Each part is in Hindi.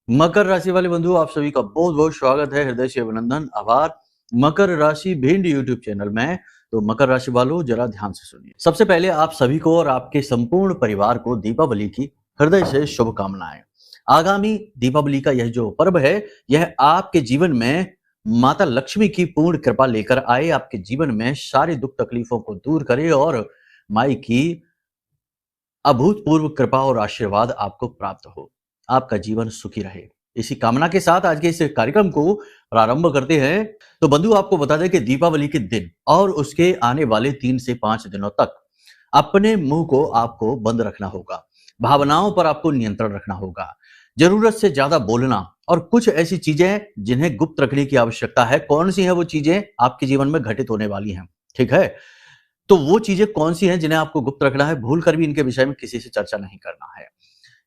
मकर राशि वाले बंधु, आप सभी का बहुत बहुत स्वागत है। हृदय से अभिनंदन, आभार। मकर राशि भिंड यूट्यूब चैनल में। तो मकर राशि वालों, जरा ध्यान से सुनिए। सबसे पहले आप सभी को और आपके संपूर्ण परिवार को दीपावली की हृदय से शुभकामनाएं। आगामी दीपावली का यह जो पर्व है, यह आपके जीवन में माता लक्ष्मी की पूर्ण कृपा लेकर आए, आपके जीवन में सारी दुख तकलीफों को दूर करे और माई की अभूतपूर्व कृपा और आशीर्वाद आपको प्राप्त हो, आपका जीवन सुखी रहे। इसी कामना के साथ आज के इस कार्यक्रम को प्रारंभ करते हैं। तो बंधु, आपको बता दें कि दीपावली के दिन और उसके आने वाले 3 से 5 दिनों तक अपने मुंह को आपको बंद रखना होगा, भावनाओं पर आपको नियंत्रण रखना होगा, जरूरत से ज्यादा बोलना और कुछ ऐसी चीजें जिन्हें गुप्त रखने की आवश्यकता है। कौन सी है वो चीजें आपके जीवन में घटित होने वाली हैं, ठीक है? तो वो चीजें कौन सी हैं जिन्हें आपको गुप्त रखना है, भूल कर भी इनके विषय में किसी से चर्चा नहीं करना है।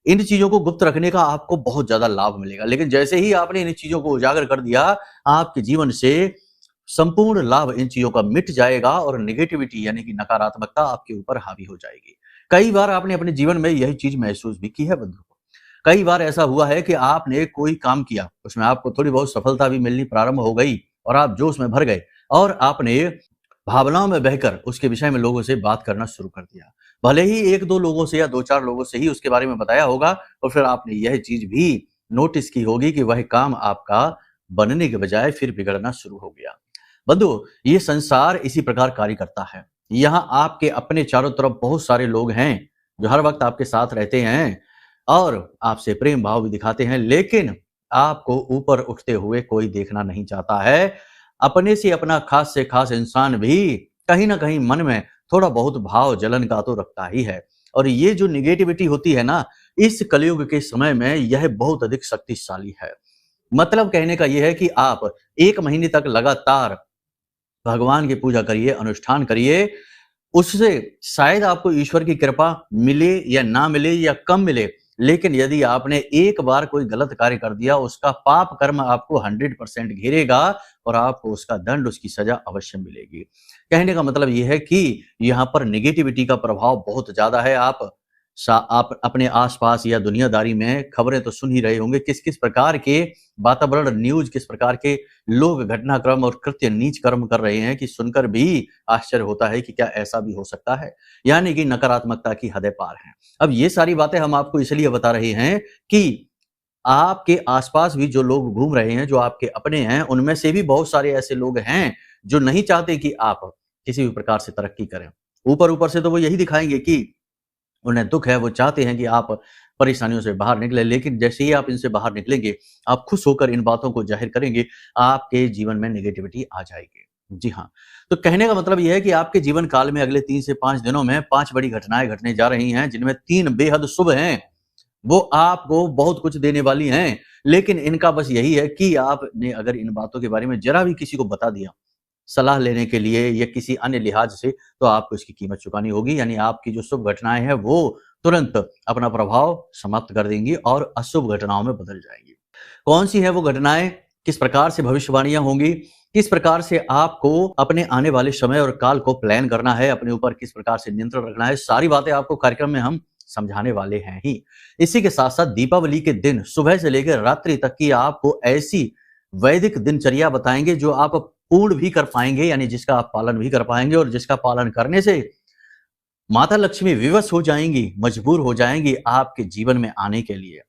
इन चीजों को गुप्त रखने का आपको बहुत ज्यादा लाभ मिलेगा, लेकिन जैसे ही आपने इन चीजों को उजागर कर दिया, आपके जीवन से संपूर्ण लाभ इन चीजों का मिट जाएगा और नेगेटिविटी यानी कि नकारात्मकता आपके ऊपर हावी हो जाएगी। कई बार आपने अपने जीवन में यही चीज महसूस भी की है बंधु। कई बार ऐसा हुआ है कि आपने कोई काम किया, उसमें आपको थोड़ी बहुत सफलता भी मिलनी प्रारंभ हो गई और आप जोश में भर गए और आपने भावनाओं में बहकर उसके विषय में लोगों से बात करना शुरू कर दिया। भले ही 1-2 लोगों से या 2-4 लोगों से ही उसके बारे में बताया होगा और फिर आपने यह चीज भी नोटिस की होगी कि वह काम आपका बनने के बजाय फिर बिगड़ना शुरू हो गया। बंधु, ये संसार इसी प्रकार कार्य करता है। यहाँ आपके अपने चारों तरफ बहुत सारे लोग हैं जो हर वक्त आपके साथ रहते हैं और आपसे प्रेम भाव भी दिखाते हैं, लेकिन आपको ऊपर उठते हुए कोई देखना नहीं चाहता है। अपने से अपना खास से खास इंसान भी कहीं ना कहीं मन में थोड़ा बहुत भाव जलन का तो रखता ही है। और ये जो निगेटिविटी होती है ना, इस कलयुग के समय में यह बहुत अधिक शक्तिशाली है। मतलब कहने का यह है कि आप 1 महीने तक लगातार भगवान की पूजा करिए, अनुष्ठान करिए। उससे शायद आपको ईश्वर की कृपा मिले या ना मिले या कम मिले, लेकिन यदि आपने एक बार कोई गलत कार्य कर दिया, उसका पाप कर्म आपको 100% घेरेगा और आपको उसका दंड, उसकी सजा अवश्य मिलेगी। कहने का मतलब यह है कि यहाँ पर नेगेटिविटी का प्रभाव बहुत ज्यादा है। आप अपने आसपास या दुनियादारी में खबरें तो सुन ही रहे होंगे, किस किस प्रकार के वातावरण, न्यूज, किस प्रकार के लोग घटनाक्रम और कृत्य नीच कर्म कर रहे हैं कि सुनकर भी आश्चर्य होता है कि क्या ऐसा भी हो सकता है। यानी कि नकारात्मकता की हदें पार हैं। अब ये सारी बातें हम आपको इसलिए बता रहे हैं कि आपके आसपास भी जो लोग घूम रहे हैं, जो आपके अपने हैं, उनमें से भी बहुत सारे ऐसे लोग हैं जो नहीं चाहते कि आप किसी भी प्रकार से तरक्की करें। ऊपर ऊपर से तो वो यही दिखाएंगे कि उन्हें दुख है, वो चाहते हैं कि आप परेशानियों से बाहर निकलें, लेकिन जैसे ही आप इनसे बाहर निकलेंगे, आप खुश होकर इन बातों को ज़ाहिर करेंगे, आपके जीवन में नेगेटिविटी आ जाएगी। जी हाँ, तो कहने का मतलब ये है कि आपके जीवन काल में अगले 3 से 5 दिनों में 5 बड़ी घटनाएँ घटने जा रही हैं, जिनमें 3 बेहद शुभ हैं। वो आपको बहुत कुछ देने वाली हैं, लेकिन इनका बस यही है कि आपने अगर इन बातों के बारे में ज़रा भी किसी को बता दिया, सलाह लेने के लिए या किसी अन्य लिहाज से, तो आपको इसकी कीमत चुकानी होगी। यानी आपकी जो शुभ घटनाएं हैं वो तुरंत अपना प्रभाव समाप्त कर देंगी और अशुभ घटनाओं में बदल जाएंगी। कौन सी है वो घटनाएं, किस प्रकार से भविष्यवाणियां होंगी, किस प्रकार से आपको अपने आने वाले समय और काल को प्लान करना है, अपने ऊपर किस प्रकार से नियंत्रण रखना है, सारी बातें आपको कार्यक्रम में हम समझाने वाले हैं ही। इसी के साथ साथ दीपावली के दिन सुबह से लेकर रात्रि तक की आपको ऐसी वैदिक दिनचर्या बताएंगे जो आप पूर्ण भी कर पाएंगे, यानी जिसका आप पालन भी कर पाएंगे और जिसका पालन करने से माता लक्ष्मी विवश हो जाएंगी, मजबूर हो जाएंगी आपके जीवन में आने के लिए,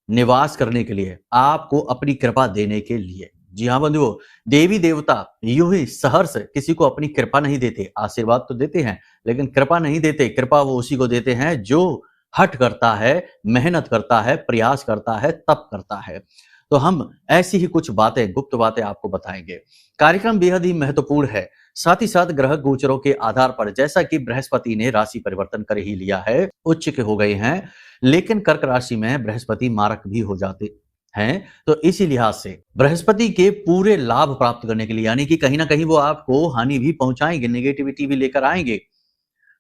निवास करने के लिए, आपको अपनी कृपा देने के लिए। जी हाँ बंधुओं, देवी देवता यूं ही सहर्ष किसी को अपनी कृपा नहीं देते, आशीर्वाद तो देते हैं लेकिन कृपा नहीं देते। कृपा वो उसी को देते हैं जो हठ करता है, मेहनत करता है, प्रयास करता है, तप करता है। तो हम ऐसी ही कुछ बातें, गुप्त बातें आपको बताएंगे। कार्यक्रम बेहद ही महत्वपूर्ण है। साथ ही साथ ग्रह गोचरों के आधार पर, जैसा कि बृहस्पति ने राशि परिवर्तन कर ही लिया है, उच्च के हो गए हैं, लेकिन कर्क राशि में बृहस्पति मारक भी हो जाते हैं। तो इसी लिहाज से बृहस्पति के पूरे लाभ प्राप्त करने के लिए, यानी कि कहीं ना कहीं वो आपको हानि भी पहुंचाएंगे, नेगेटिविटी भी लेकर आएंगे,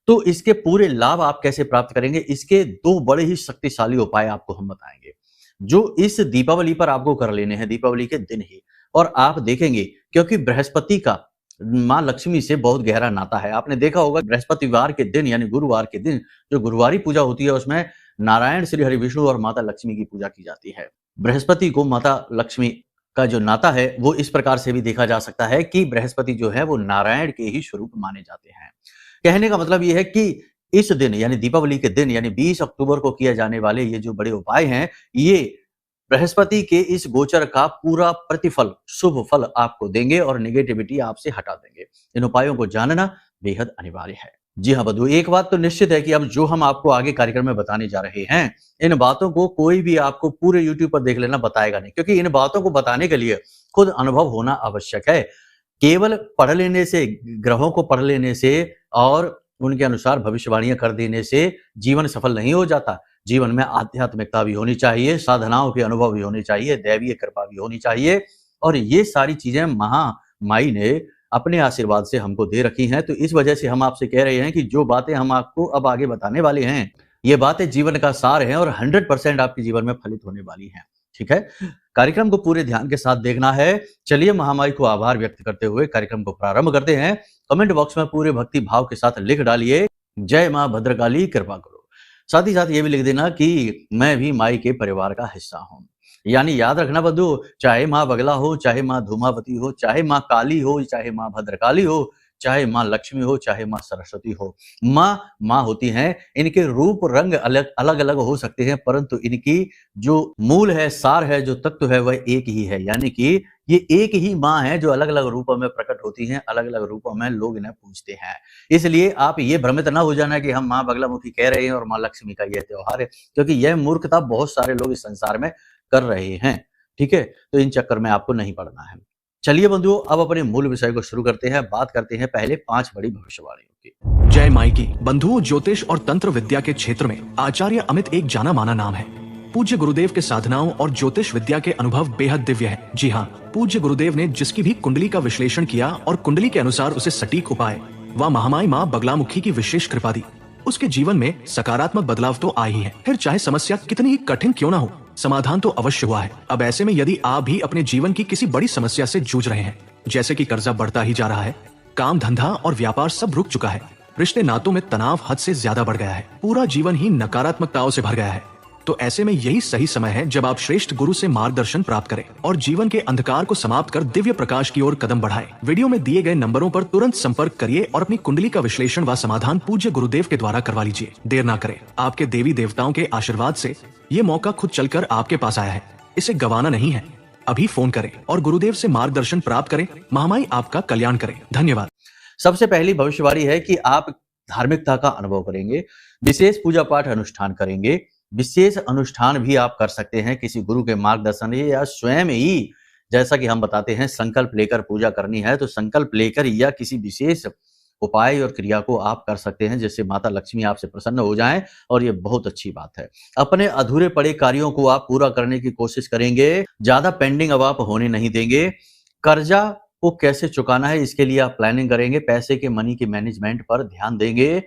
तो इसके पूरे लाभ आप कैसे प्राप्त करेंगे, इसके 2 बड़े ही शक्तिशाली उपाय आपको हम बताएंगे, जो इस दीपावली पर आपको कर लेने हैं, दीपावली के दिन ही। और आप देखेंगे, क्योंकि बृहस्पति का माँ लक्ष्मी से बहुत गहरा नाता है। आपने देखा होगा बृहस्पतिवार के दिन यानी गुरुवार के दिन जो गुरुवारी पूजा होती है, उसमें नारायण, श्री हरि विष्णु और माता लक्ष्मी की पूजा की जाती है। बृहस्पति को माता लक्ष्मी का जो नाता है वो इस प्रकार से भी देखा जा सकता है कि बृहस्पति जो है वो नारायण के ही स्वरूप माने जाते हैं। कहने का मतलब ये है कि इस दिन यानी दीपावली के दिन यानी 20 अक्टूबर को किए जाने वाले ये जो बड़े उपाय हैं, ये बृहस्पति के इस गोचर का पूरा प्रतिफल, शुभ फल आपको देंगे और नेगेटिविटी आपसे हटा देंगे। इन उपायों को जानना बेहद अनिवार्य है। जी हाँ बंधु, एक बात तो निश्चित है कि अब जो हम आपको आगे कार्यक्रम में बताने जा रहे हैं, इन बातों को कोई भी आपको पूरे यूट्यूब पर देख लेना बताएगा नहीं, क्योंकि इन बातों को बताने के लिए खुद अनुभव होना आवश्यक है। केवल पढ़ लेने से, ग्रहों को पढ़ लेने से और उनके अनुसार भविष्यवाणियां कर देने से जीवन सफल नहीं हो जाता। जीवन में आध्यात्मिकता भी होनी चाहिए, साधनाओं के अनुभव भी होने चाहिए, दैवीय कृपा भी होनी चाहिए और ये सारी चीजें महामाई ने अपने आशीर्वाद से हमको दे रखी हैं। तो इस वजह से हम आपसे कह रहे हैं कि जो बातें हम आपको अब आगे बताने वाले हैं, ये बातें जीवन का सार हैं और 100% आपके जीवन में फलित होने वाली हैं। ठीक है, कार्यक्रम को पूरे ध्यान के साथ देखना है। चलिए महामाई को आभार व्यक्त करते हुए कार्यक्रम को प्रारंभ करते हैं। कमेंट बॉक्स में पूरे भक्ति भाव के साथ लिख डालिए, जय मां भद्रकाली कृपा करो। साथ ही साथ ये भी लिख देना कि मैं भी माई के परिवार का हिस्सा हूं। यानी याद रखना बंधु, चाहे माँ बगला हो, चाहे माँ धूमावती हो, चाहे माँ काली हो, चाहे माँ भद्रकाली हो, चाहे माँ लक्ष्मी हो, चाहे माँ सरस्वती हो, माँ होती हैं। इनके रूप रंग अलग अलग हो सकते हैं, परंतु इनकी जो मूल है, सार है, जो तत्व है वह एक ही है। यानी कि ये एक ही माँ है जो अलग अलग रूपों में प्रकट होती हैं, अलग अलग रूपों में लोग इन्हें पूजते हैं। इसलिए आप ये भ्रमित ना हो जाना कि हम माँ बगलामुखी कह रहे हैं और माँ लक्ष्मी का यह त्योहार है, क्योंकि यह मूर्खता बहुत सारे लोग इस संसार में कर रहे हैं। ठीक है, तो इन चक्कर में आपको नहीं पड़ना है। चलिए बंधुओं, अब अपने मूल विषय को शुरू करते हैं। बात करते हैं पहले 5 बड़ी भविष्यवाणियों की। जय माई की। बंधुओं, ज्योतिष और तंत्र विद्या के क्षेत्र में आचार्य अमित एक जाना माना नाम है। पूज्य गुरुदेव के साधनाओं और ज्योतिष विद्या के अनुभव बेहद दिव्य है। जी हाँ, पूज्य गुरुदेव ने जिसकी भी कुंडली का विश्लेषण किया और कुंडली के अनुसार उसे सटीक उपाय व महामाई माँ बगलामुखी की विशेष कृपा दी, उसके जीवन में सकारात्मक बदलाव तो आए ही है। फिर चाहे समस्या कितनी ही कठिन क्यों ना हो, समाधान तो अवश्य हुआ है। अब ऐसे में यदि आप भी अपने जीवन की किसी बड़ी समस्या से जूझ रहे हैं, जैसे कि कर्जा बढ़ता ही जा रहा है, काम धंधा और व्यापार सब रुक चुका है, रिश्ते नातों में तनाव हद से ज्यादा बढ़ गया है, पूरा जीवन ही नकारात्मकताओं से भर गया है, तो ऐसे में यही सही समय है जब आप श्रेष्ठ गुरु से मार्गदर्शन प्राप्त करें और जीवन के अंधकार को समाप्त कर दिव्य प्रकाश की ओर कदम बढ़ाएं। वीडियो में दिए गए नंबरों पर तुरंत संपर्क करिए और अपनी कुंडली का विश्लेषण व समाधान पूज्य गुरुदेव के द्वारा करवा लीजिए। देर ना करें, आपके देवी देवताओं के आशीर्वाद से ये मौका खुद चलकर आपके पास आया है, इसे गंवाना नहीं है। अभी फोन करें और गुरुदेव से मार्गदर्शन प्राप्त करें। महामाई आपका कल्याण करें। धन्यवाद। सबसे पहली भविष्यवाणी है कि आप धार्मिकता का अनुभव करेंगे, विशेष पूजा पाठ अनुष्ठान करेंगे। विशेष अनुष्ठान भी आप कर सकते हैं किसी गुरु के मार्गदर्शन या स्वयं ही, जैसा कि हम बताते हैं संकल्प लेकर पूजा करनी है तो संकल्प लेकर या किसी विशेष उपाय और क्रिया को आप कर सकते हैं, जिससे माता लक्ष्मी आपसे प्रसन्न हो जाएं और ये बहुत अच्छी बात है। अपने अधूरे पड़े कार्यों को आप पूरा करने की कोशिश करेंगे, ज्यादा पेंडिंग अब आप होने नहीं देंगे। कर्जा को कैसे चुकाना है इसके लिए आप प्लानिंग करेंगे, पैसे के मनी के मैनेजमेंट पर ध्यान देंगे।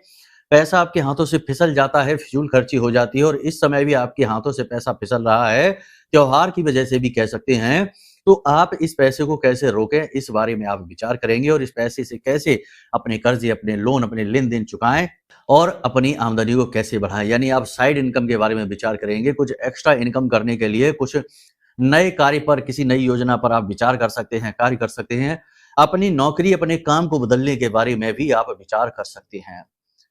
पैसा आपके हाथों से फिसल जाता है, फिजूल खर्ची हो जाती है और इस समय भी आपके हाथों से पैसा फिसल रहा है, त्योहार की वजह से भी कह सकते हैं। तो आप इस पैसे को कैसे रोकें, इस बारे में आप विचार करेंगे और इस पैसे से कैसे अपने कर्जे, अपने लोन, अपने लेन देन चुकाएं और अपनी आमदनी को कैसे बढ़ाएं। यानी आप साइड इनकम के बारे में विचार करेंगे, कुछ एक्स्ट्रा इनकम करने के लिए कुछ नए कार्य पर, किसी नई योजना पर आप विचार कर सकते हैं, कार्य कर सकते हैं। अपनी नौकरी, अपने काम को बदलने के बारे में भी आप विचार कर सकते हैं।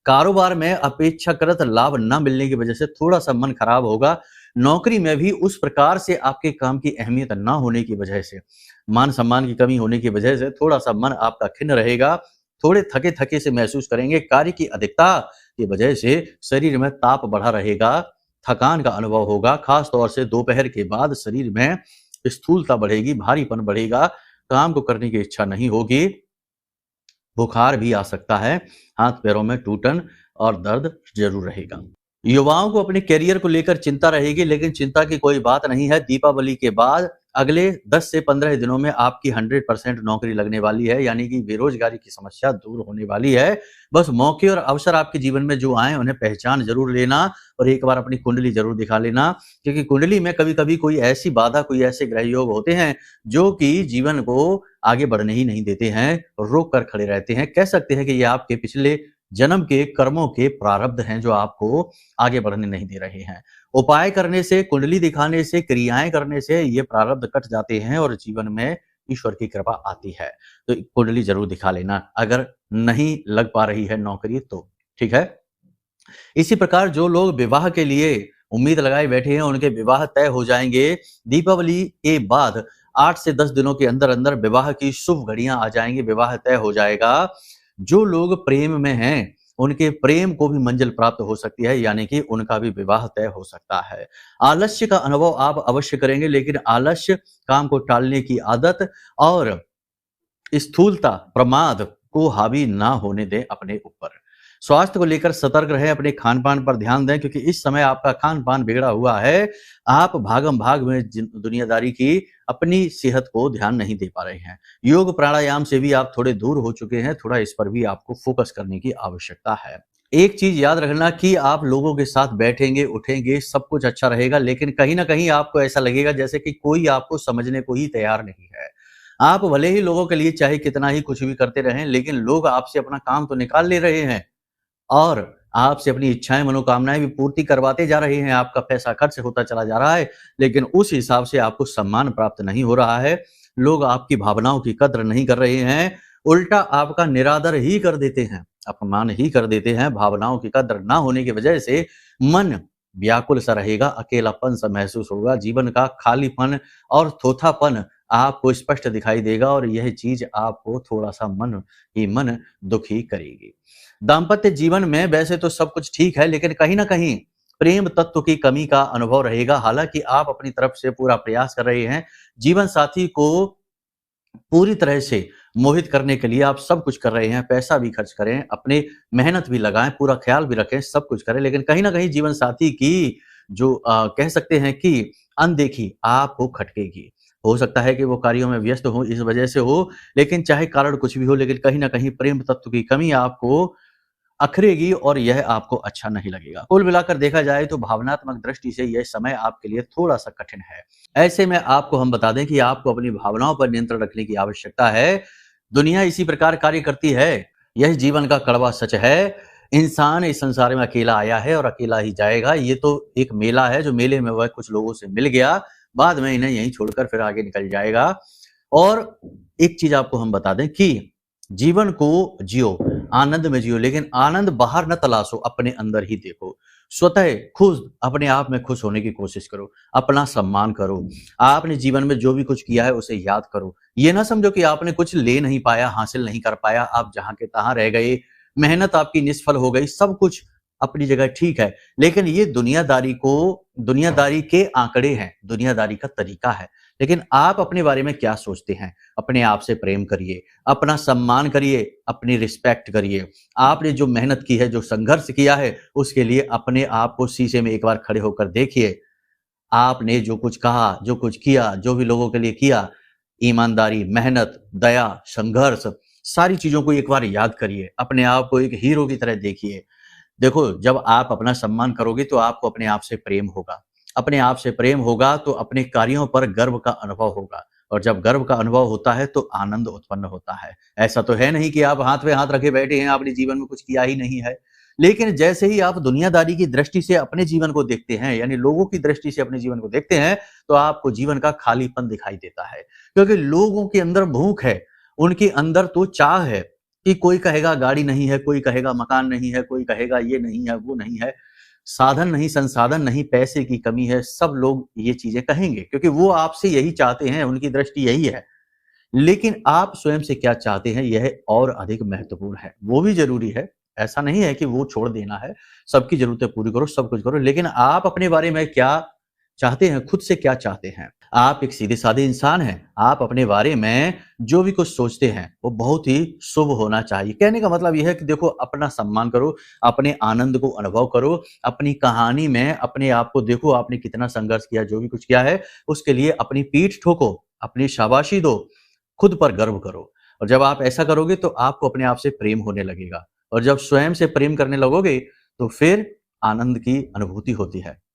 कारोबार में अपेक्षाकृत लाभ न मिलने की वजह से थोड़ा सा मन खराब होगा। नौकरी में भी उस प्रकार से आपके काम की अहमियत न होने की वजह से, मान सम्मान की कमी होने की वजह से थोड़ा सा मन आपका खिन्न रहेगा, थोड़े थके थके से महसूस करेंगे। कार्य की अधिकता की वजह से शरीर में ताप बढ़ा रहेगा, थकान का अनुभव होगा। खास तौर से दोपहर के बाद शरीर में स्थूलता बढ़ेगी, भारीपन बढ़ेगा, काम को करने की इच्छा नहीं होगी, बुखार भी आ सकता है, हाथ पैरों में टूटन और दर्द जरूर रहेगा। युवाओं को अपने करियर को लेकर चिंता रहेगी, लेकिन चिंता की कोई बात नहीं है। दीपावली के बाद अगले 10 से 15 दिनों में आपकी 100% नौकरी लगने वाली है, यानी कि बेरोजगारी की समस्या दूर होने वाली है। बस मौके और अवसर आपके जीवन में जो आए उन्हें पहचान जरूर लेना और एक बार अपनी कुंडली जरूर दिखा लेना, क्योंकि कुंडली में कभी कभी कोई ऐसी बाधा, कोई ऐसे ग्रह योग होते हैं जो कि जीवन को आगे बढ़ने ही नहीं देते हैं, रोक कर खड़े रहते हैं। कह सकते हैं कि ये आपके पिछले जन्म के कर्मों के प्रारब्ध हैं जो आपको आगे बढ़ने नहीं दे रहे हैं। उपाय करने से, कुंडली दिखाने से, क्रियाएं करने से ये प्रारब्ध कट जाते हैं और जीवन में ईश्वर की कृपा आती है। तो कुंडली जरूर दिखा लेना अगर नहीं लग पा रही है नौकरी तो, ठीक है। इसी प्रकार जो लोग विवाह के लिए उम्मीद लगाए बैठे हैं उनके विवाह तय हो जाएंगे। दीपावली के बाद 8 से 10 दिनों के अंदर अंदर विवाह की शुभ घड़ियां आ जाएंगी, विवाह तय हो जाएगा। जो लोग प्रेम में हैं उनके प्रेम को भी मंजिल प्राप्त हो सकती है, यानी कि उनका भी विवाह तय हो सकता है। आलस्य का अनुभव आप अवश्य करेंगे, लेकिन आलस्य, काम को टालने की आदत और स्थूलता, प्रमाद को हावी ना होने दें अपने ऊपर। स्वास्थ्य को लेकर सतर्क रहें, अपने खान-पान पर ध्यान दें क्योंकि इस समय आपका खान-पान बिगड़ा हुआ है। आप भागम-भाग में दुनियादारी की अपनी सेहत को ध्यान नहीं दे पा रहे हैं। योग प्राणायाम से भी आप थोड़े दूर हो चुके हैं, थोड़ा इस पर भी आपको फोकस करने की आवश्यकता है। एक चीज याद रखना कि आप लोगों के साथ बैठेंगे, उठेंगे, सब कुछ अच्छा रहेगा, लेकिन कहीं ना कहीं आपको ऐसा लगेगा जैसे कि कोई आपको समझने को ही तैयार नहीं है। आप भले ही लोगों के लिए चाहे कितना ही कुछ भी करते रहें, लेकिन लोग आपसे अपना काम तो निकाल ले रहे हैं और आपसे अपनी इच्छाएं, मनोकामनाएं भी पूर्ति करवाते जा रहे हैं। आपका पैसा खर्च होता चला जा रहा है, लेकिन उस हिसाब से आपको सम्मान प्राप्त नहीं हो रहा है। लोग आपकी भावनाओं की कद्र नहीं कर रहे हैं, उल्टा आपका निरादर ही कर देते हैं, अपमान ही कर देते हैं। भावनाओं की कद्र ना होने की वजह से मन व्याकुल सा रहेगा, अकेलापन सा महसूस होगा, जीवन का खालीपन और थोथापन आपको स्पष्ट दिखाई देगा और यह चीज आपको थोड़ा सा मन दुखी करेगी। दाम्पत्य जीवन में वैसे तो सब कुछ ठीक है, लेकिन कहीं ना कहीं प्रेम तत्व की कमी का अनुभव रहेगा। हालांकि आप अपनी तरफ से पूरा प्रयास कर रहे हैं, जीवन साथी को पूरी तरह से मोहित करने के लिए आप सब कुछ कर रहे हैं, पैसा भी खर्च करें, अपने मेहनत भी लगाएं, पूरा ख्याल भी रखें, सब कुछ करें, लेकिन कहीं ना कहीं जीवन साथी की जो कह सकते हैं कि अनदेखी आपको खटकेगी। हो सकता है कि वो कार्यों में व्यस्त हो, इस वजह से हो, लेकिन चाहे कारण कुछ भी हो, लेकिन कहीं ना कहीं प्रेम तत्व की कमी आपको अखरेगी और यह आपको अच्छा नहीं लगेगा। कुल मिलाकर देखा जाए तो भावनात्मक दृष्टि से यह समय आपके लिए थोड़ा-सा कठिन है। ऐसे में आपको हम बता दें कि आपको अपनी भावनाओं पर नियंत्रण रखने की आवश्यकता है। दुनिया इसी प्रकार कार्य करती है। यह जीवन का कड़वा सच है। इंसान इस संसार में अकेला आया है और अकेला ही जाएगा। ये तो एक मेला है, जो मेले में वह कुछ लोगों से मिल गया, बाद में इन्हें यहीं छोड़कर फिर आगे निकल जाएगा। और एक चीज आपको हम बता दें कि जीवन को जियो, आनंद में जियो, लेकिन आनंद बाहर न तलाशो, अपने अंदर ही देखो। स्वतः खुद अपने आप में खुश होने की कोशिश करो, अपना सम्मान करो। आपने जीवन में जो भी कुछ किया है उसे याद करो। ये ना समझो कि आपने कुछ ले नहीं पाया, हासिल नहीं कर पाया, आप जहां के तहां रह गए, मेहनत आपकी निष्फल हो गई। सब कुछ अपनी जगह ठीक है, लेकिन ये दुनियादारी के आंकड़े हैं, दुनियादारी का तरीका है। लेकिन आप अपने बारे में क्या सोचते हैं? अपने आप से प्रेम करिए, अपना सम्मान करिए, अपनी रिस्पेक्ट करिए। आपने जो मेहनत की है, जो संघर्ष किया है, उसके लिए अपने आप को शीशे में एक बार खड़े होकर देखिए। आपने जो कुछ कहा, जो कुछ किया, जो भी लोगों के लिए किया, ईमानदारी, मेहनत, दया, संघर्ष, सारी चीजों को एक बार याद करिए। अपने आप को एक हीरो की तरह देखिए। देखो, जब आप अपना सम्मान करोगे तो आपको अपने आप से प्रेम होगा। अपने आप से प्रेम होगा तो अपने कार्यों पर गर्व का अनुभव होगा, और जब गर्व का अनुभव होता है तो आनंद उत्पन्न होता है। ऐसा तो है नहीं कि आप हाथ पे हाथ रखे बैठे हैं, आपने जीवन में कुछ किया ही नहीं है। लेकिन जैसे ही आप दुनियादारी की दृष्टि से अपने जीवन को देखते हैं, यानी लोगों की दृष्टि से अपने जीवन को देखते हैं, तो आपको जीवन का खालीपन दिखाई देता है। क्योंकि लोगों के अंदर भूख है, उनके अंदर तो चाह है कि कोई कहेगा गाड़ी नहीं है, कोई कहेगा मकान नहीं है, कोई कहेगा ये नहीं है, वो नहीं है, साधन नहीं, संसाधन नहीं, पैसे की कमी है। सब लोग ये चीजें कहेंगे क्योंकि वो आपसे यही चाहते हैं, उनकी दृष्टि यही है। लेकिन आप स्वयं से क्या चाहते हैं, यह और अधिक महत्वपूर्ण है। वो भी जरूरी है, ऐसा नहीं है कि वो छोड़ देना है। सबकी जरूरतें पूरी करो, सब कुछ करो, लेकिन आप अपने बारे में क्या चाहते हैं, खुद से क्या चाहते हैं? आप एक सीधे-साधे इंसान हैं। आप अपने बारे में जो भी कुछ सोचते हैं, वो बहुत ही शुभ होना चाहिए। कहने का मतलब यह है कि देखो, अपना सम्मान करो, अपने आनंद को अनुभव करो, अपनी कहानी में अपने आप को देखो, आपने कितना संघर्ष किया, जो भी कुछ किया है, उसके लिए अपनी पीठ ठोको, अपनी शाबाशी दो, खुद पर गर्व करो। और जब आप ऐसा करोगे तो आपको अपने आप से प्रेम होने लगेगा, और जब स्वयं से प्रेम करने लगोगे तो फिर आनंद की अनुभूति होती है।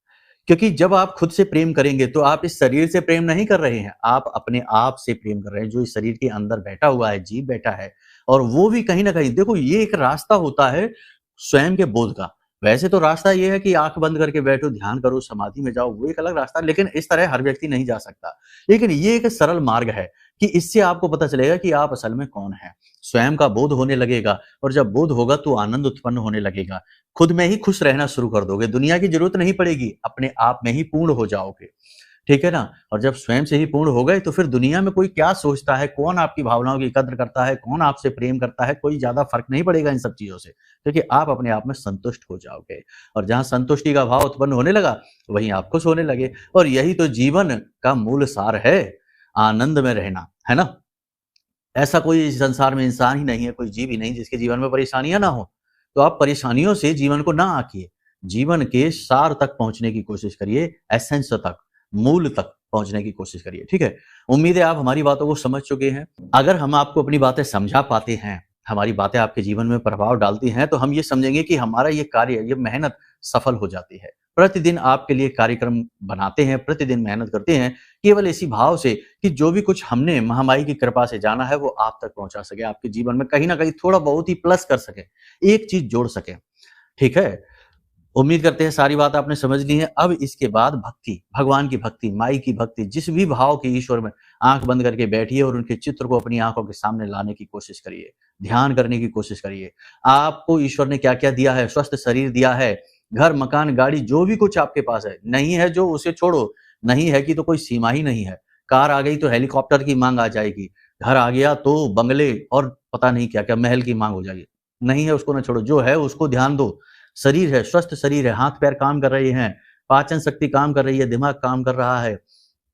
क्योंकि जब आप खुद से प्रेम करेंगे तो आप इस शरीर से प्रेम नहीं कर रहे हैं, आप अपने आप से प्रेम कर रहे हैं, जो इस शरीर के अंदर बैठा हुआ है, जीव बैठा है। और वो भी कहीं ना कहीं, देखो, ये एक रास्ता होता है स्वयं के बोध का। वैसे तो रास्ता ये है कि आंख बंद करके बैठो, ध्यान करो, समाधि में जाओ, वो एक अलग रास्ता है, लेकिन इस तरह हर व्यक्ति नहीं जा सकता। लेकिन ये एक सरल मार्ग है कि इससे आपको पता चलेगा कि आप असल में कौन हैं। स्वयं का बोध होने लगेगा और जब बोध होगा तो आनंद उत्पन्न होने लगेगा। खुद में ही खुश रहना शुरू कर दोगे, दुनिया की जरूरत नहीं पड़ेगी, अपने आप में ही पूर्ण हो जाओगे। ठीक है ना? और जब स्वयं से ही पूर्ण हो गए तो फिर दुनिया में कोई क्या सोचता है, कौन आपकी भावनाओं की कद्र करता है, कौन आपसे प्रेम करता है, कोई ज़्यादा फ़र्क नहीं पड़ेगा इन सब चीज़ों से, क्योंकि आप अपने आप में संतुष्ट हो जाओगे। और जहाँ संतुष्टि का भाव उत्पन्न होने लगा, वहीं आप खुश होने लगे। और यही तो जीवन का मूल सार है, आनंद में रहना, है ना? ऐसा कोई इस संसार में इंसान ही नहीं है, कोई जीव ही नहीं जिसके जीवन में परेशानियाँ ना हो। तो आप परेशानियों से जीवन को ना आँकिए, जीवन के सार तक पहुँचने की कोशिश करिए, एसेंस तक, मूल तक पहुँचने की कोशिश करिए, ठीक है? उम्मीद है आप हमारी बातों को समझ चुके हैं। अगर हम आपको अपनी बातें समझा पाते हैं, हमारी बातें आपके जीवन में प्रभाव डालती हैं, तो हम ये समझेंगे कि हमारा ये कार्य, ये मेहनत सफल हो जाती है। प्रतिदिन आपके लिए कार्यक्रम बनाते हैं, प्रतिदिन मेहनत करते हैं, केवल इसी भाव से कि जो भी कुछ हमने महामाई की कृपा से जाना है, वो आप तक पहुँचा सके, आपके जीवन में कहीं न कहीं थोड़ा बहुत ही प्लस कर सकें, एक चीज़ जोड़ सकें, ठीक है? उम्मीद करते हैं सारी बात आपने समझ ली है। अब इसके बाद भक्ति, भगवान की भक्ति, माई की भक्ति, जिस भी भाव की ईश्वर में आँख बंद करके बैठिए और उनके चित्र को अपनी आँखों के सामने लाने की कोशिश करिए, ध्यान करने की कोशिश करिए। आपको ईश्वर ने क्या-क्या दिया है, स्वस्थ शरीर दिया है, घर, मकान, गाड़ी, जो भी कुछ आपके पास है, नहीं है जो उसे छोड़ो, नहीं है कि तो कोई सीमा ही नहीं है। कार आ गई तो हेलीकॉप्टर की माँग आ जाएगी, घर आ गया तो बंगले और पता नहीं क्या-क्या महल की माँग हो जाएगी। नहीं है उसको ना छोड़ो, जो है उसको ध्यान दो। शरीर है, स्वस्थ शरीर है, हाथ-पैर काम कर रहे हैं, पाचन शक्ति काम कर रही है, दिमाग काम कर रहा है,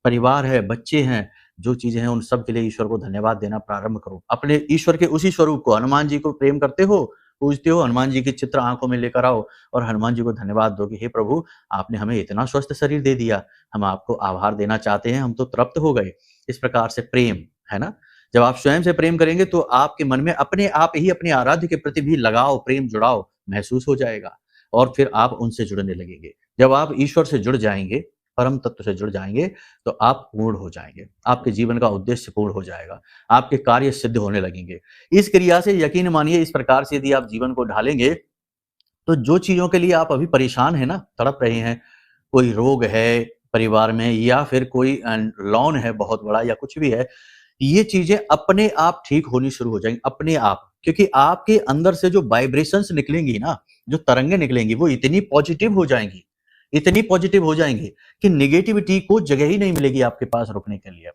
परिवार है, बच्चे हैं, जो चीज़ें हैं उन सब के लिए ईश्वर को धन्यवाद देना प्रारंभ करो। अपने ईश्वर के उसी स्वरूप को, हनुमान जी को प्रेम करते हो, पूजते हो, हनुमान जी के चित्र आँखों में लेकर आओ और हनुमान जी को धन्यवाद दो कि हे प्रभु, आपने हमें इतना स्वस्थ शरीर दे दिया, हम आपको आभार देना चाहते हैं, हम तो तृप्त हो गए। इस प्रकार से प्रेम, है ना? जब आप स्वयं से प्रेम करेंगे तो आपके मन में अपने आप ही अपने आराध्य के प्रति भी लगाव, प्रेम, जुड़ाव महसूस हो जाएगा और फिर आप उनसे जुड़ने लगेंगे। जब आप ईश्वर से जुड़ जाएँगे, परम तत्व से जुड़ जाएँगे, तो आप पूर्ण हो जाएँगे। आपके जीवन का उद्देश्य पूर्ण हो जाएगा। आपके कार्य सिद्ध होने लगेंगे। इस क्रिया से यकीन मानिए इस प्रकार से यदि आप जीवन को ढालेंगे, तो जो चीज़ों के लिए आप अभी परेशान हैं ना, तड़प रहे हैं, कोई रोग है परिवार में या फिर कोई लोन है बहुत बड़ा या कुछ भी है, ये चीज़ें अपने आप ठीक होनी शुरू हो जाएँगी, अपने आप। क्योंकि आपके अंदर से जो वाइब्रेशंस निकलेंगी ना, जो तरंगें निकलेंगी, वो इतनी पॉजिटिव हो जाएँगी कि नेगेटिविटी को जगह ही नहीं मिलेगी आपके पास रुकने के लिए।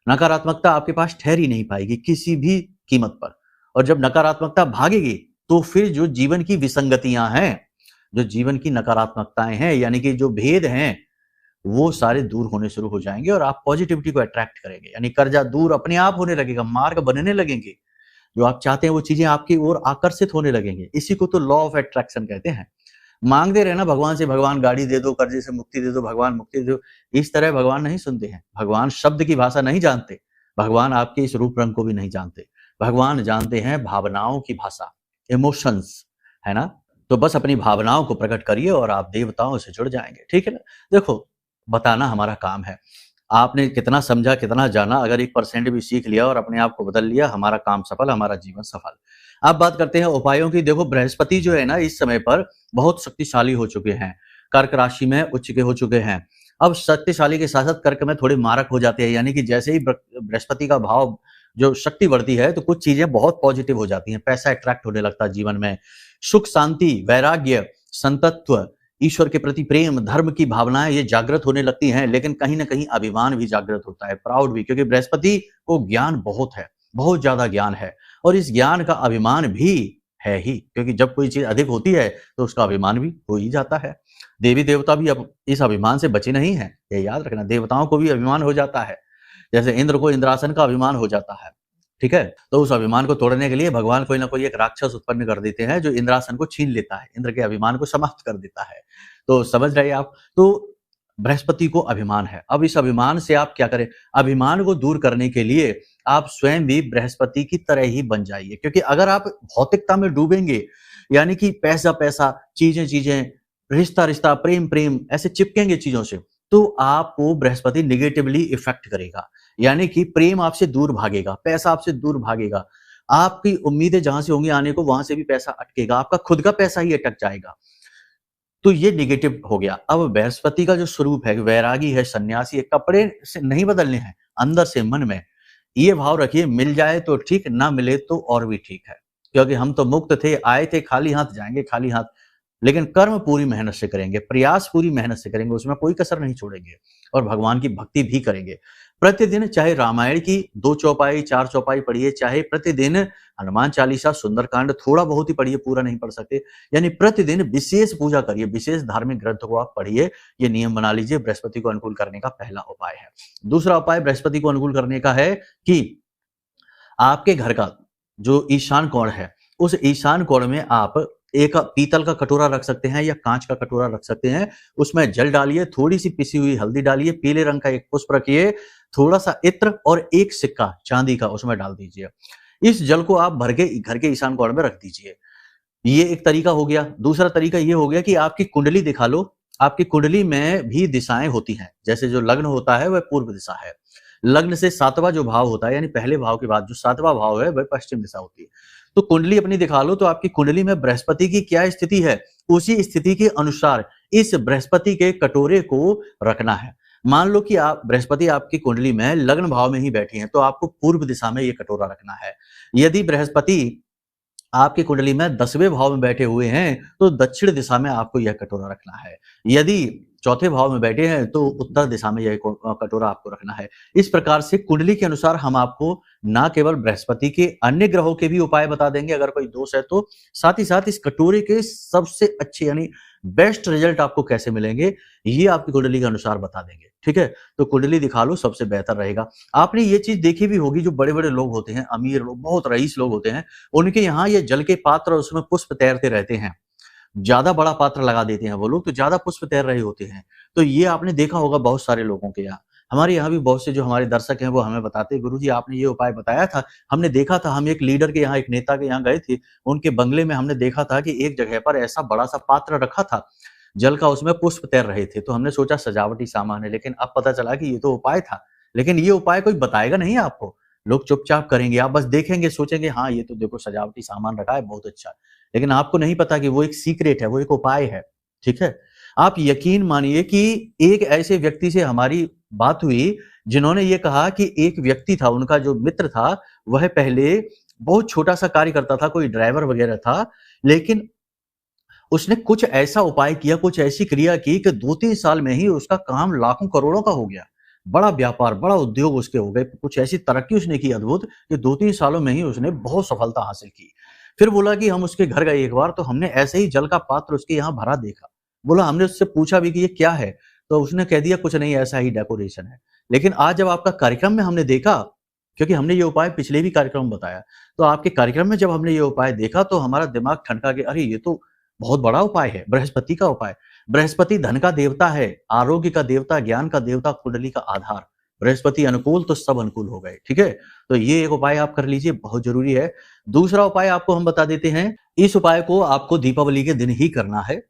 नकारात्मकता आपके पास ठहर ही नहीं पाएगी किसी भी कीमत पर। और जब नकारात्मकता भागेगी, तो फिर जो जीवन की विसंगतियाँ हैं, जो जीवन की नकारात्मकताएँ हैं, यानी कि जो भेद हैं, वो सारे दूर होने शुरू हो जाएँगे और आप पॉजिटिविटी को अट्रैक्ट करेंगे। यानी कर्जा दूर अपने आप होने लगेगा, मार्ग बनने लगेंगे। जो आप चाहते हैं वो चीज़ें आपकी ओर आकर्षित होने लगेंगे। इसी को तो लॉ ऑफ अट्रैक्शन कहते हैं। माँगते रहना भगवान से, भगवान गाड़ी दे दो, कर्जे से मुक्ति दे दो, भगवान मुक्ति दे दो। इस तरह भगवान नहीं सुनते हैं। भगवान शब्द की भाषा नहीं जानते। भगवान आपके इस रूप रंग को भी नहीं जानते। भगवान जानते हैं भावनाओं की भाषा, इमोशंस, है ना? तो बस अपनी भावनाओं को प्रकट करिए और आप देवताओं से जुड़ जाएँगे, ठीक है ना? देखो, बताना हमारा काम है। आपने कितना समझा, कितना जाना, अगर 1% भी सीख लिया और अपने आप को बदल लिया, हमारा काम सफल, हमारा जीवन सफल। अब बात करते हैं उपायों की। देखो, बृहस्पति जो है ना, इस समय पर बहुत शक्तिशाली हो चुके हैं। कर्क राशि में उच्च के हो चुके हैं। अब शक्तिशाली के साथ-साथ कर्क में थोड़े मारक हो जाते हैं, यानी कि जैसे ही बृहस्पति का भाव जो शक्ति बढ़ती है, तो कुछ चीज़ें बहुत पॉजिटिव हो जाती हैं। पैसा अट्रैक्ट होने लगता है जीवन में। सुख, शांति, वैराग्य, संतत्व, ईश्वर के प्रति प्रेम, धर्म की भावनाएं ये जागृत होने लगती हैं, लेकिन कहीं न कहीं अभिमान भी जागृत होता है, प्राउड भी, क्योंकि बृहस्पति को ज्ञान बहुत है, बहुत ज़्यादा ज्ञान है और इस ज्ञान का अभिमान भी है ही, क्योंकि जब कोई चीज़ अधिक होती है, तो उसका अभिमान भी हो ही जाता है। देवी-देवता भी अब इस अभिमान से बचे नहीं हैं, ये याद रखना। देवताओं को भी अभिमान हो जाता है, जैसे इंद्र को इंद्रासन का अभिमान हो जाता है, ठीक है? तो उस अभिमान को तोड़ने के लिए भगवान कोई ना कोई एक राक्षस उत्पन्न कर देते हैं, जो इंद्रासन को छीन लेता है, इंद्र के अभिमान को समाप्त कर देता है। तो समझ रहे हैं आप? तो बृहस्पति को अभिमान है। अब इस अभिमान से आप क्या करें? अभिमान को दूर करने के लिए आप स्वयं भी बृहस्पति की तरह ही बन जाइए, क्योंकि अगर आप भौतिकता में डूबेंगे, यानी कि पैसा-पैसा, चीज़ें-चीज़ें, रिश्ता-रिश्ता, प्रेम-प्रेम, ऐसे चिपकेंगे चीज़ों से, तो आपको बृहस्पति नेगेटिवली इफ़ेक्ट करेगा। यानी कि प्रेम आपसे दूर भागेगा, पैसा आपसे दूर भागेगा। आपकी उम्मीदें जहाँ से होंगी आने को, वहाँ से भी पैसा अटकेगा, आपका खुद का पैसा ही अटक जाएगा। तो ये नेगेटिव हो गया। अब बृहस्पति का जो स्वरूप है, वैरागी है, सन्यासी है, कपड़े से नहीं बदलने हैं, अंदर से मन में ये भाव रखिए, मिल जाए तो ठीक, ना मिले तो और भी ठीक है, क्योंकि हम तो मुक्त थे, आए थे खाली हाथ, जाएंगे खाली हाथ। लेकिन कर्म पूरी मेहनत से करेंगे, प्रयास पूरी मेहनत से करेंगे, उसमें कोई कसर नहीं छोड़ेंगे और भगवान की भक्ति भी करेंगे। प्रतिदिन चाहे रामायण की 2 चौपाई 4 चौपाई पढ़िए, चाहे प्रतिदिन हनुमान चालीसा, सुंदरकांड थोड़ा बहुत ही पढ़िए, पूरा नहीं पढ़ सकते, यानी प्रतिदिन विशेष पूजा करिए, विशेष धार्मिक ग्रंथ को आप पढ़िए। ये नियम बना लीजिए, बृहस्पति को अनुकूल करने का पहला उपाय है। दूसरा उपाय बृहस्पति को अनुकूल करने का है कि आपके घर का जो ईशान कोण है, उस ईशान कोण में आप एक पीतल का कटोरा रख सकते हैं या कांच का कटोरा रख सकते हैं। उसमें जल डालिए, थोड़ी सी पिसी हुई हल्दी डालिए, पीले रंग का एक पुष्प रखिए, थोड़ा सा इत्र और एक सिक्का चांदी का उसमें डाल दीजिए। इस जल को आप भर के घर के ईशान कोण में रख दीजिए। ये एक तरीका हो गया। दूसरा तरीका ये हो गया कि आपकी कुंडली दिखा लो। आपकी कुंडली में भी दिशाएं होती हैं, जैसे जो लग्न होता है वह पूर्व दिशा है। लग्न से 7वां जो भाव होता है, यानी पहले भाव के बाद जो 7वां भाव है वह पश्चिम दिशा होती है। तो कुंडली अपनी दिखा लो, तो आपकी कुंडली में बृहस्पति की क्या स्थिति है, उसी स्थिति के अनुसार इस बृहस्पति के कटोरे को रखना है। मान लो कि आप बृहस्पति आपकी कुंडली में लग्न भाव में ही बैठी हैं, तो आपको पूर्व दिशा में ये कटोरा रखना है। यदि बृहस्पति आपकी कुंडली में 10वें भाव में बैठे हुए हैं, तो दक्षिण दिशा में आपको यह कटोरा रखना है। यदि चौथे भाव में बैठे हैं, तो उत्तर दिशा में यह कटोरा आपको रखना है। इस प्रकार से कुंडली के अनुसार हम आपको ना केवल बृहस्पति के, अन्य ग्रहों के भी उपाय बता देंगे अगर कोई दोष है तो, साथ ही साथ इस कटोरे के सबसे अच्छे यानी बेस्ट रिजल्ट आपको कैसे मिलेंगे, ये आपकी कुंडली के अनुसार बता देंगे। ठीक है, तो कुंडली दिखा लो, सबसे बेहतर रहेगा। आपने ये चीज देखी भी होगी, जो बड़े बड़े लोग होते हैं, अमीर लोग, बहुत रईस लोग होते हैं, उनके यहाँ ये जल के पात्र और उसमें पुष्प तैरते रहते हैं। ज्यादा बड़ा पात्र लगा देते हैं वो लोग, तो ज्यादा पुष्प तैर रहे होते हैं। तो ये आपने देखा होगा बहुत सारे लोगों के यहाँ। हमारे यहाँ भी बहुत से जो हमारे दर्शक हैं वो हमें बताते हैं, गुरुजी आपने ये उपाय बताया था, हमने देखा था, हम एक लीडर के यहाँ, एक नेता के यहाँ गए थे, उनके बंगले में हमने देखा था कि एक जगह पर ऐसा बड़ा सा पात्र रखा था जल का, उसमें पुष्प तैर रहे थे। तो हमने सोचा सजावटी सामान है, लेकिन अब पता चला कि ये तो उपाय था। लेकिन ये उपाय कोई बताएगा नहीं आपको, लोग चुपचाप करेंगे, आप बस देखेंगे, सोचेंगे हाँ ये तो देखो सजावटी सामान रखा है, बहुत अच्छा। लेकिन आपको नहीं पता कि वो एक सीक्रेट है, वो एक उपाय है। ठीक है, आप यकीन मानिए कि एक ऐसे व्यक्ति से हमारी बात हुई जिन्होंने ये कहा कि एक व्यक्ति था, उनका जो मित्र था, वह पहले बहुत छोटा सा कार्य करता था, कोई ड्राइवर वगैरह था, लेकिन उसने कुछ ऐसा उपाय किया, कुछ ऐसी क्रिया की कि 2-3 साल में ही उसका काम लाखों करोड़ों का हो गया। बड़ा व्यापार, बड़ा उद्योग उसके हो गए, कुछ ऐसी तरक्की उसने की अद्भुत कि 2-3 सालों में ही उसने बहुत सफलता हासिल की। फिर बोला कि हम उसके घर गए एक बार, तो हमने ऐसे ही जल का पात्र उसके यहाँ भरा देखा। बोला, हमने उससे पूछा भी कि ये क्या है? तो उसने कह दिया कुछ नहीं, ऐसा ही डेकोरेशन है। लेकिन आज जब आपका कार्यक्रम में हमने देखा, क्योंकि हमने ये उपाय पिछले भी कार्यक्रम में बताया, तो आपके कार्यक्रम में जब हमने ये उपाय देखा तो हमारा दिमाग ठनका कि अरे ये तो बहुत बड़ा उपाय है, बृहस्पति का उपाय। बृहस्पति धन का देवता है, आरोग्य का देवता, ज्ञान का देवता, कुंडली का आधार। बृहस्पति अनुकूल तो सब अनुकूल हो गए। ठीक है, तो ये एक उपाय आप कर लीजिए, बहुत जरूरी है। दूसरा उपाय आपको हम बता देते हैं। इस उपाय को आपको दीपावली के दिन ही करना है।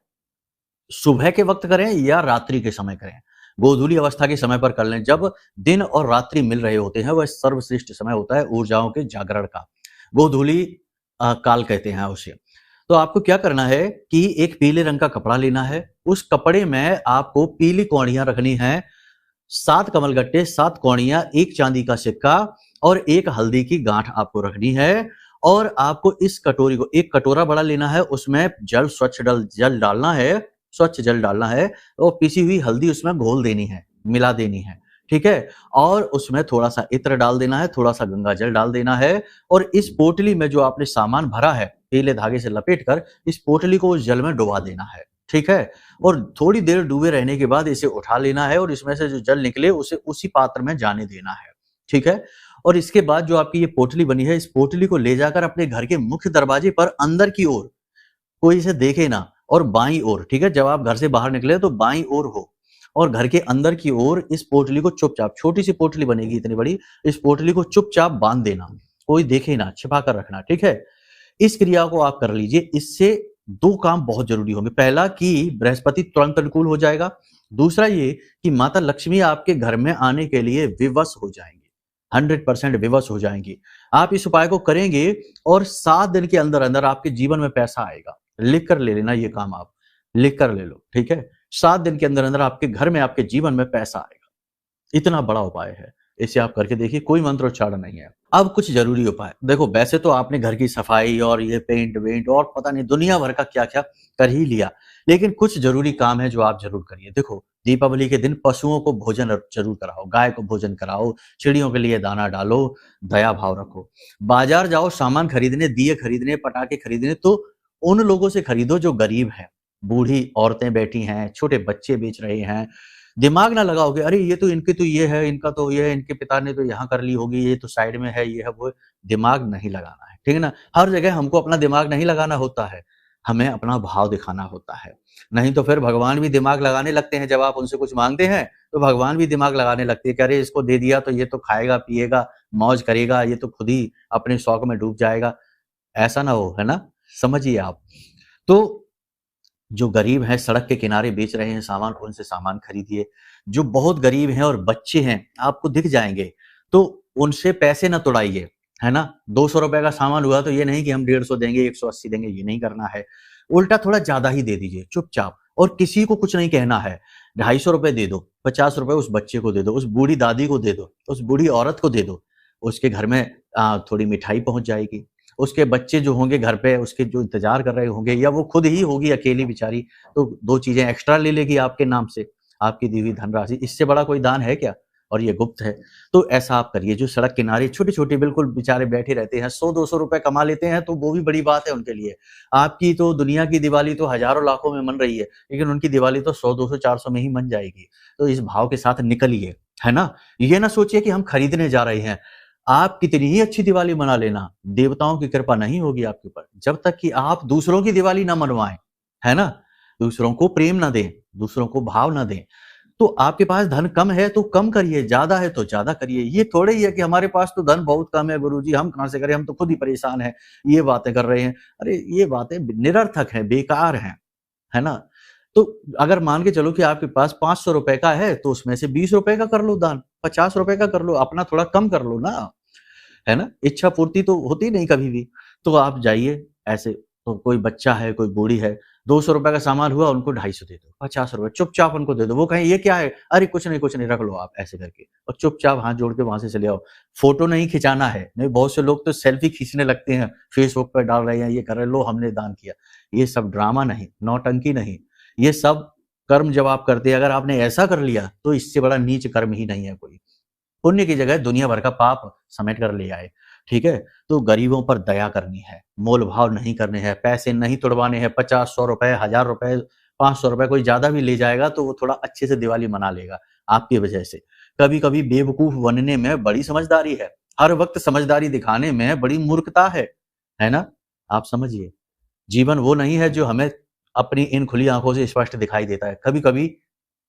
सुबह के वक्त करें या रात्रि के समय करें, गोधूली अवस्था के समय पर कर लें। जब दिन और रात्रि मिल रहे होते हैं, वह सर्वश्रेष्ठ समय होता है ऊर्जाओं के जागरण का। गोधूली काल कहते हैं उसे। तो आपको क्या करना है कि एक पीले रंग का कपड़ा लेना है, उस कपड़े में आपको पीली कौड़ियां रखनी है, 7 कमलगट्टे, 7 कौड़ियां, 1 चांदी का सिक्का और 1 हल्दी की गांठ आपको रखनी है। और आपको इस कटोरी को, एक कटोरा बड़ा लेना है, उसमें जल स्वच्छ जल डालना है, स्वच्छ जल डालना है और पिसी हुई हल्दी उसमें घोल देनी है, मिला देनी है। ठीक है, और उसमें थोड़ा सा इत्र डाल देना है, थोड़ा सा गंगा जल डाल देना है और इस पोटली में जो आपने सामान भरा है, पीले धागे से लपेटकर इस पोटली को उस जल में डुबा देना है। ठीक है, और थोड़ी देर डूबे रहने के बाद इसे उठा लेना है और इसमें से जो जल निकले उसे उसी पात्र में जाने देना है। ठीक है, और इसके बाद जो आपकी ये पोटली बनी है, इस पोटली को ले जाकर अपने घर के मुख्य दरवाजे पर अंदर की ओर, कोई इसे देखे ना, और बाईं ओर, ठीक है, जब आप घर से बाहर निकले तो बाईं ओर हो और घर के अंदर की ओर इस पोटली को चुपचाप, छोटी सी पोटली बनेगी इतनी बड़ी, इस पोटली को चुपचाप बांध देना, कोई देखे ना, छिपा कर रखना। ठीक है, इस क्रिया को आप कर लीजिए। इससे 2 काम बहुत जरूरी होंगे। पहला कि बृहस्पति तुरंत अनुकूल हो जाएगा। दूसरा ये कि माता लक्ष्मी आपके घर में आने के लिए विवश हो जाएंगी, 100% विवश हो जाएंगी। आप इस उपाय को करेंगे और 7 दिन के अंदर अंदर आपके जीवन में पैसा आएगा। लिख कर ले लेना ये काम आप। लिख कर ले लो, ठीक है। 7 दिन के अंदर अंदर आपके घर में, आपके जीवन में पैसा आएगा। इतना बड़ा उपाय है, इसे आप करके देखिए, कोई मंत्रोच्चारण नहीं है। अब कुछ जरूरी उपाय देखो, वैसे तो आपने घर की सफाई और ये पेंट वेंट और पता नहीं दुनिया भर का क्या क्या कर ही लिया, लेकिन कुछ जरूरी काम है जो आप जरूर करिए। देखो, दीपावली के दिन पशुओं को भोजन जरूर कराओ, गाय को भोजन कराओ, चिड़ियों के लिए दाना डालो, दया भाव रखो। बाजार जाओ सामान खरीदने, दिए खरीदने, पटाखे खरीदने, तो उन लोगों से खरीदो जो गरीब हैं, बूढ़ी औरतें बैठी हैं, छोटे बच्चे बेच रहे हैं। दिमाग ना लगाओगे, अरे ये तो इनकी तो ये है, इनका तो ये है, इनके पिता ने तो यहाँ कर ली होगी, ये तो साइड में है, ये है, वो है। दिमाग नहीं लगाना है, ठीक है ना। हर जगह हमको अपना दिमाग नहीं लगाना होता है, हमें अपना भाव दिखाना होता है। नहीं तो फिर भगवान भी दिमाग लगाने लगते हैं, जब आप उनसे कुछ मांगते हैं तो भगवान भी दिमाग लगाने लगते हैं कि अरे इसको दे दिया तो ये तो खाएगा पिएगा, मौज करेगा, ये तो खुद ही अपने शौक में डूब जाएगा। ऐसा ना हो, है ना, समझिए आप। तो जो गरीब हैं, सड़क के किनारे बेच रहे हैं सामान, उनसे सामान खरीदिए। जो बहुत गरीब हैं और बच्चे हैं, आपको दिख जाएंगे, तो उनसे पैसे ना तुड़ाइए, है ना। 200 रुपए का सामान हुआ तो ये नहीं कि हम 150 देंगे, 180 देंगे, ये नहीं करना है। उल्टा थोड़ा ज्यादा ही दे दीजिए चुपचाप, और किसी को कुछ नहीं कहना है। 250 रुपए दे दो, 50 रुपए उस बच्चे को दे दो, उस बूढ़ी दादी को दे दो, उस बूढ़ी औरत को दे दो। उसके घर में थोड़ी मिठाई पहुंच जाएगी। उसके बच्चे जो होंगे घर पे, उसके जो इंतजार कर रहे होंगे, या वो खुद ही होगी अकेली बेचारी, तो 2 चीजें एक्स्ट्रा ले लेगी आपके नाम से, आपकी दी हुई धनराशि। इससे बड़ा कोई दान है क्या? और ये गुप्त है। तो ऐसा आप करिए। जो सड़क किनारे छोटे छोटे बिल्कुल बेचारे बैठे रहते हैं, 100-200 रुपए कमा लेते हैं, तो वो भी बड़ी बात है उनके लिए। आपकी तो दुनिया की दिवाली तो हजारों लाखों में मन रही है, लेकिन उनकी दिवाली तो 100-200-400 में ही मन जाएगी। तो इस भाव के साथ निकलिए, है ना। ये ना सोचिए कि हम खरीदने जा रहे हैं। आप कितनी ही अच्छी दिवाली मना लेना, देवताओं की कृपा नहीं होगी आपके ऊपर जब तक कि आप दूसरों की दिवाली ना मनवाएं, है ना। दूसरों को प्रेम ना दें, दूसरों को भाव ना दें। तो आपके पास धन कम है तो कम करिए, ज्यादा है तो ज्यादा करिए। ये थोड़े ही है कि हमारे पास तो धन बहुत कम है गुरुजी, हम कहां से करें, हम तो खुद ही परेशान हैं, ये बातें कर रहे हैं। अरे ये बातें निरर्थक हैं, बेकार हैं, है ना। तो अगर मान के चलो कि आपके पास 500 रुपए का है, तो उसमें से 20 रुपए का कर लो दान, 50 रुपए का कर लो, अपना थोड़ा कम कर लो ना, है ना। इच्छा पूर्ति तो होती नहीं कभी भी। तो आप जाइए ऐसे, तो कोई बच्चा है, कोई बूढ़ी है, 200 रुपए का सामान हुआ, उनको 250 दे दो, 50 रुपए चुपचाप उनको दे दो। वो कहें ये क्या है, अरे कुछ नहीं रख लो आप, ऐसे करके, और चुपचाप हाथ जोड़ के वहां से चले आओ। फोटो नहीं खिंचाना है, नहीं बहुत से लोग तो सेल्फी खींचने लगते हैं, फेसबुक पर डाल रहे हैं, ये कर रहे हैं, लो हमने दान किया। ये सब ड्रामा नहीं, नौटंकी नहीं, ये सब कर्म जब आप करते हैं, अगर आपने ऐसा कर लिया तो इससे बड़ा नीच कर्म ही नहीं है कोई। पुण्य की जगह दुनिया भर का पाप समेट कर ले आए, ठीक है। तो गरीबों पर दया करनी है, मोल भाव नहीं करने हैं, पैसे नहीं तुड़वाने हैं। 50-100 रुपए, 1000 रुपए, 500 रुपए कोई ज्यादा भी ले जाएगा तो वो थोड़ा अच्छे से दिवाली मना लेगा आपकी वजह से। कभी कभी बेवकूफ बनने में बड़ी समझदारी है, हर वक्त समझदारी दिखाने में बड़ी मूर्खता है ना। आप समझिए, जीवन वो नहीं है जो हमें अपनी इन खुली आंखों से स्पष्ट दिखाई देता है। कभी कभी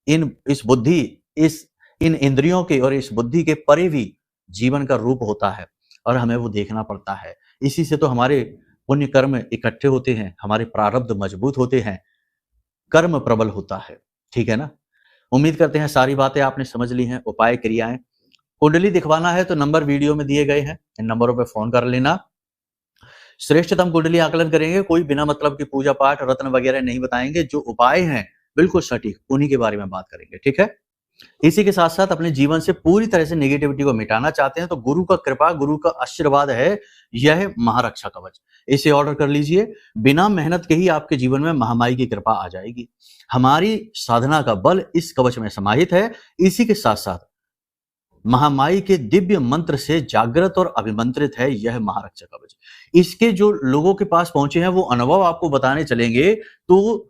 इस बुद्धि, इस इन इंद्रियों के और इस बुद्धि के परे भी जीवन का रूप होता है, और हमें वो देखना पड़ता है। इसी से तो हमारे पुण्य कर्म इकट्ठे होते हैं, हमारे प्रारब्ध मजबूत होते हैं, कर्म प्रबल होता है, ठीक है ना। उम्मीद करते हैं सारी बातें आपने समझ ली हैं, उपाय क्रियाएं। कुंडली दिखवाना है तो नंबर वीडियो में दिए गए हैं, इन नंबरों पर फोन कर लेना। श्रेष्ठतम कुंडली आकलन करेंगे, कोई बिना मतलब की पूजा पाठ रत्न वगैरह नहीं बताएंगे। जो उपाय हैं बिल्कुल सटीक, उन्हीं के बारे में बात करेंगे, ठीक है। इसी के साथ साथ अपने जीवन से पूरी तरह से नेगेटिविटी को मिटाना चाहते हैं तो गुरु का कृपा, गुरु का आशीर्वाद है, यह महारक्षा कवच। इसे ऑर्डर कर लीजिए, बिना मेहनत के ही आपके जीवन में महामाई की कृपा आ जाएगी। हमारी साधना का बल इस कवच में समाहित है। इसी के साथ साथ महामाई के दिव्य मंत्र से जागृत और अभिमंत्रित है यह महारक्षा कवच। इसके जो लोगों के पास पहुंचे हैं वो अनुभव आपको बताने चलेंगे तो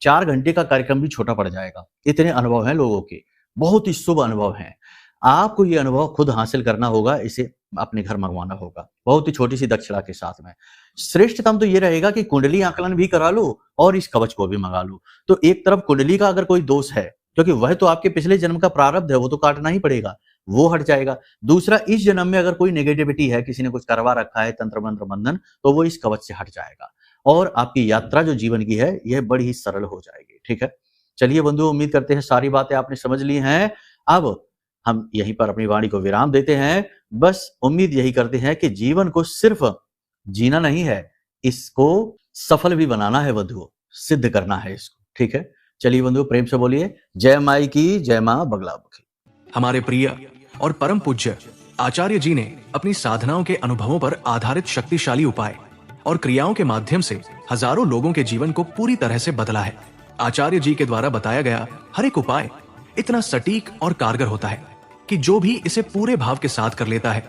4 घंटे का कार्यक्रम भी छोटा पड़ जाएगा। इतने अनुभव हैं लोगों के, बहुत ही शुभ अनुभव हैं। आपको ये अनुभव खुद हासिल करना होगा, इसे अपने घर मंगवाना होगा, बहुत ही छोटी सी दक्षिणा के साथ में। श्रेष्ठतम तो ये रहेगा कि कुंडली आकलन भी करा लो और इस कवच को भी मंगा लो। तो एक तरफ कुंडली का अगर कोई दोष है, क्योंकि वह तो आपके पिछले जन्म का प्रारब्ध है, वो तो काटना ही पड़ेगा, वो हट जाएगा। दूसरा, इस जन्म में अगर कोई नेगेटिविटी है, किसी ने कुछ करवा रखा है, तंत्र मंत्र बंधन, तो वो इस कवच से हट जाएगा और आपकी यात्रा जो जीवन की है यह बड़ी ही सरल हो जाएगी, ठीक है। चलिए बंधु, उम्मीद करते हैं सारी बातें आपने समझ ली हैं। अब हम यहीं पर अपनी वाणी को विराम देते हैं। बस उम्मीद यही करते हैं कि जीवन को सिर्फ जीना नहीं है, इसको सफल भी बनाना है बंधुओं, सिद्ध करना है इसको, ठीक है, चलिए बंधु प्रेम से बोलिए जय माई की, जय माँ बगलामुखी। हमारे प्रिय और परम पूज्य आचार्य जी ने अपनी साधनाओं के अनुभवों पर आधारित शक्तिशाली उपाय और क्रियाओं के माध्यम से हजारों लोगों के जीवन को पूरी तरह से बदला है। आचार्य जी के द्वारा बताया गया हर एक उपाय इतना सटीक और कारगर होता है कि जो भी इसे पूरे भाव के साथ कर लेता है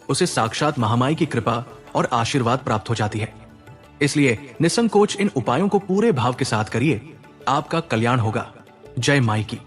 उसे साक्षात महामाई की कृपा और आशीर्वाद प्राप्त हो जाती है। इसलिए निसंकोच इन उपायों को पूरे भाव के साथ करिए, आपका कल्याण होगा। जय माई की।